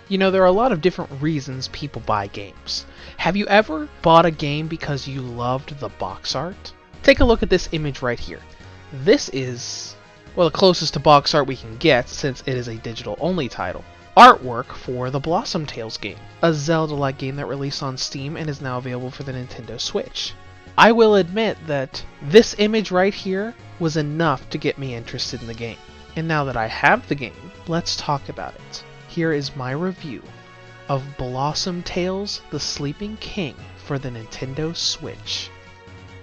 You know, there are a lot of different reasons people buy games. Have you ever bought a game because you loved the box art? Take a look at this image right here. This is, well, the closest to box art we can get since it is a digital-only title. Artwork for the Blossom Tales game, a Zelda-like game that released on Steam and is now available for the Nintendo Switch. I will admit that this image right here was enough to get me interested in the game. And now that I have the game, let's talk about it. Here is my review of Blossom Tales: The Sleeping King for the Nintendo Switch.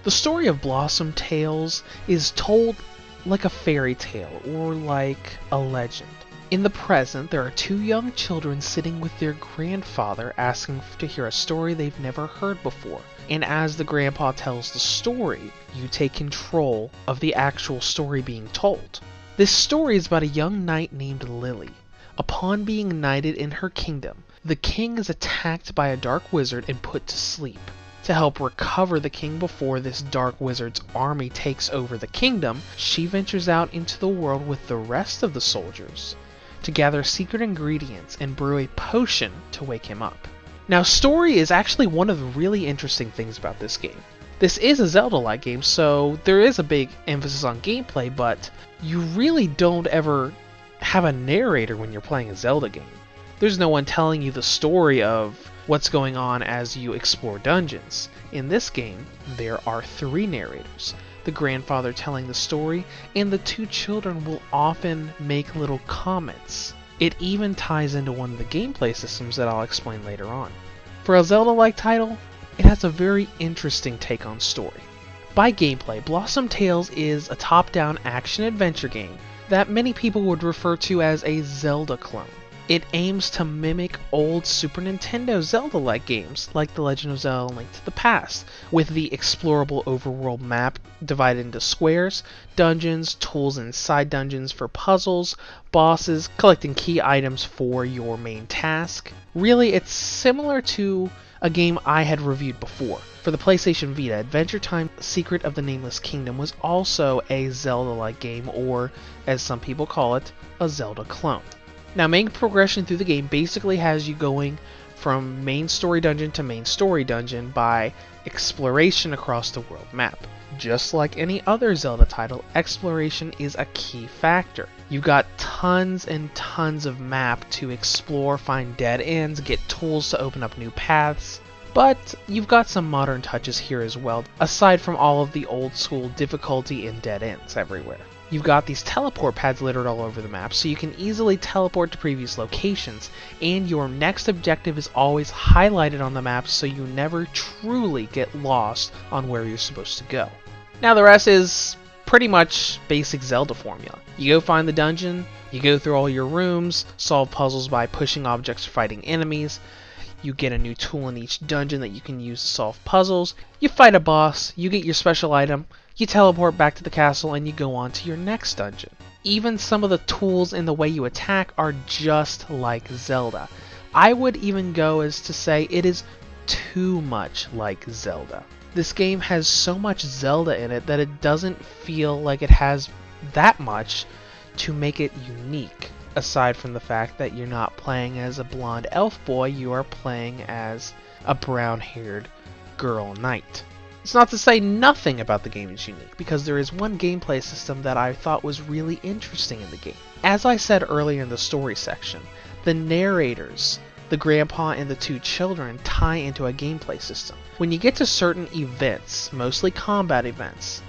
The story of Blossom Tales is told like a fairy tale or like a legend. In the present, there are two young children sitting with their grandfather asking to hear a story they've never heard before. And as the grandpa tells the story, you take control of the actual story being told. This story is about a young knight named Lily. Upon being knighted in her kingdom, the king is attacked by a dark wizard and put to sleep. To help recover the king before this dark wizard's army takes over the kingdom, she ventures out into the world with the rest of the soldiers to gather secret ingredients and brew a potion to wake him up. Now, story is actually one of the really interesting things about this game. This is a Zelda-like game, so there is a big emphasis on gameplay, but you really don't ever have a narrator when you're playing a Zelda game. There's no one telling you the story of what's going on as you explore dungeons. In this game, there are 3 narrators. The grandfather telling the story, and the 2 children will often make little comments. It even ties into one of the gameplay systems that I'll explain later on. For a Zelda-like title, it has a very interesting take on story. By gameplay, Blossom Tales is a top-down action-adventure game that many people would refer to as a Zelda clone. It aims to mimic old Super Nintendo Zelda-like games like The Legend of Zelda: Link to the Past, with the explorable overworld map divided into squares, dungeons, tools inside dungeons for puzzles, bosses, collecting key items for your main task. Really, it's similar to a game I had reviewed before. For the PlayStation Vita, Adventure Time: Secret of the Nameless Kingdom was also a Zelda-like game, or as some people call it, a Zelda clone. Now, main progression through the game basically has you going from main story dungeon to main story dungeon by exploration across the world map. Just like any other Zelda title, exploration is a key factor. You've got tons and tons of map to explore, find dead ends, get tools to open up new paths, but you've got some modern touches here as well, aside from all of the old school difficulty and dead ends everywhere. You've got these teleport pads littered all over the map, so you can easily teleport to previous locations, and your next objective is always highlighted on the map so you never truly get lost on where you're supposed to go. Now the rest is pretty much basic Zelda formula. You go find the dungeon, you go through all your rooms, solve puzzles by pushing objects or fighting enemies, you get a new tool in each dungeon that you can use to solve puzzles, you fight a boss, you get your special item, you teleport back to the castle, and you go on to your next dungeon. Even some of the tools and the way you attack are just like Zelda. I would even go as to say it is too much like Zelda. This game has so much Zelda in it that it doesn't feel like it has that much to make it unique. Aside from the fact that you're not playing as a blonde elf boy, you are playing as a brown-haired girl knight. It's not to say nothing about the game is unique, because there is one gameplay system that I thought was really interesting in the game. As I said earlier in the story section, the narrators, the grandpa and the 2 children, tie into a gameplay system. When you get to certain events, mostly combat events,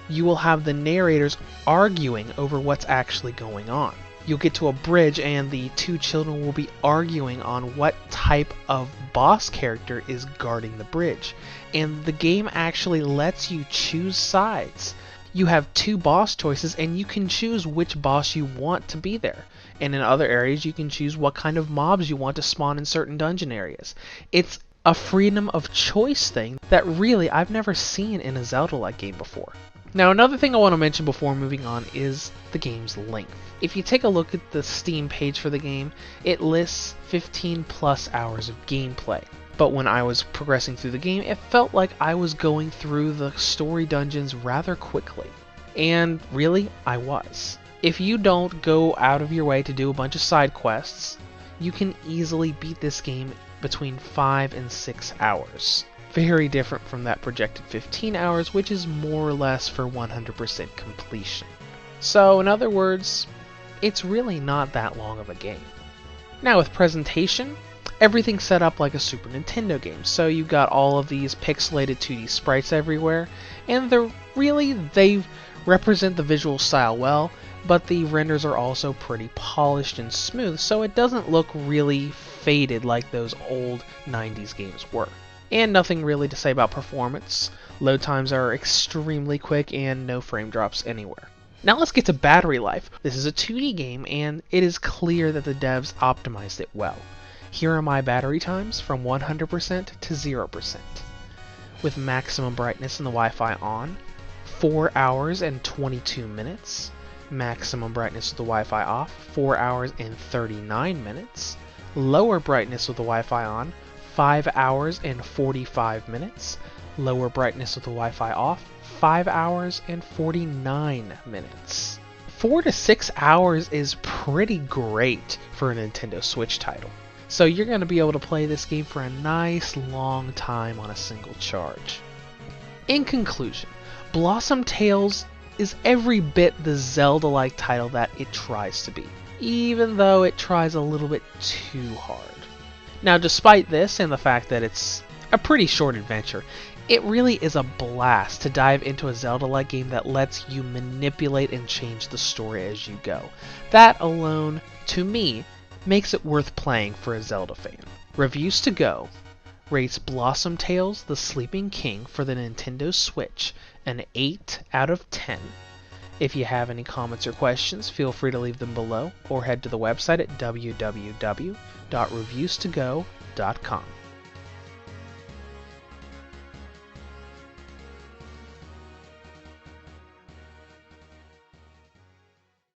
you will have the narrators arguing over what's actually going on. You'll get to a bridge and the 2 children will be arguing on what type of boss character is guarding the bridge. And the game actually lets you choose sides. You have 2 boss choices and you can choose which boss you want to be there. And in other areas you can choose what kind of mobs you want to spawn in certain dungeon areas. It's a freedom of choice thing that really I've never seen in a Zelda-like game before. Now, another thing I want to mention before moving on is the game's length. If you take a look at the Steam page for the game, it lists 15 plus hours of gameplay. But when I was progressing through the game, it felt like I was going through the story dungeons rather quickly. And really, I was. If you don't go out of your way to do a bunch of side quests, you can easily beat this game between 5 and 6 hours. Very different from that projected 15 hours, which is more or less for 100% completion. So, in other words, it's really not that long of a game. Now with presentation, everything's set up like a Super Nintendo game, so you've got all of these pixelated 2D sprites everywhere, and they represent the visual style well, but the renders are also pretty polished and smooth, so it doesn't look really faded like those old 90s games were. And nothing really to say about performance. Load times are extremely quick and no frame drops anywhere. Now let's get to battery life. This is a 2D game and it is clear that the devs optimized it well. Here are my battery times from 100% to 0%. With maximum brightness and the Wi-Fi on, 4 hours and 22 minutes. Maximum brightness with the Wi-Fi off, 4 hours and 39 minutes. Lower brightness with the Wi-Fi on, 5 hours and 45 minutes. Lower brightness with the Wi-Fi off, 5 hours and 49 minutes. 4 to 6 hours is pretty great for a Nintendo Switch title. So you're going to be able to play this game for a nice long time on a single charge. In conclusion, Blossom Tales is every bit the Zelda-like title that it tries to be, even though it tries a little bit too hard. Now, despite this and the fact that it's a pretty short adventure, it really is a blast to dive into a Zelda-like game that lets you manipulate and change the story as you go. That alone, to me, makes it worth playing for a Zelda fan. Reviews to Go rates Blossom Tales: The Sleeping King for the Nintendo Switch an 8 out of 10. If you have any comments or questions, feel free to leave them below or head to the website at www.reviewstogo.com.